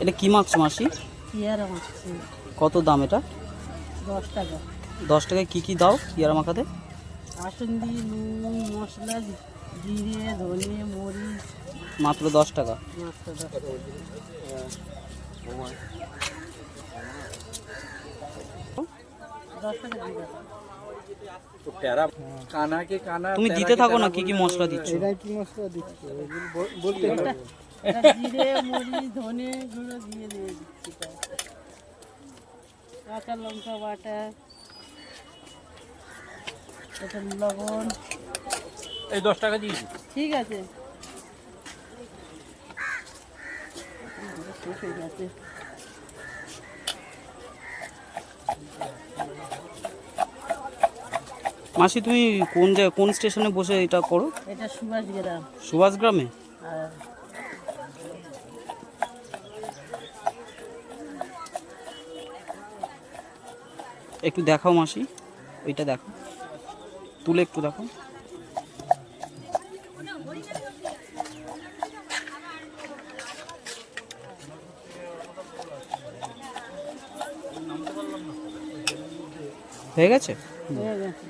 এটা কি মাছ মাসি? পেয়ারা মাছ। কত দাম এটা? 10 টাকা। 10 টাকায় কি কি দাও পেয়ারা মাখাতে? আসন্দি, নুন, মশলা, জিরে, ধনে, মরিচ। মাত্র 10 টাকা। মাত্র 10 টাকা। তুমি দিতে থাকো না, কি কি মশলা দিচ্ছ? জিরে, মরিচ, ধনে গুঁড়ো দিয়ে দিচ্ছি। কাঁচা লঙ্কা বাটা, এটা লবণ। এই 10 টাকা দিয়েছি। ঠিক আছে। শেষ হয়ে গেছে। মাসি তুমি কোন স্টেশনে বসে এটা করো? এটা সুভাষ গ্রাম। সুভাষ গ্রামে? আর একটু দেখাও মাসি, ওইটা দেখো, তুলে একটু দেখো। হয়ে গেছে? হয়ে গেছে।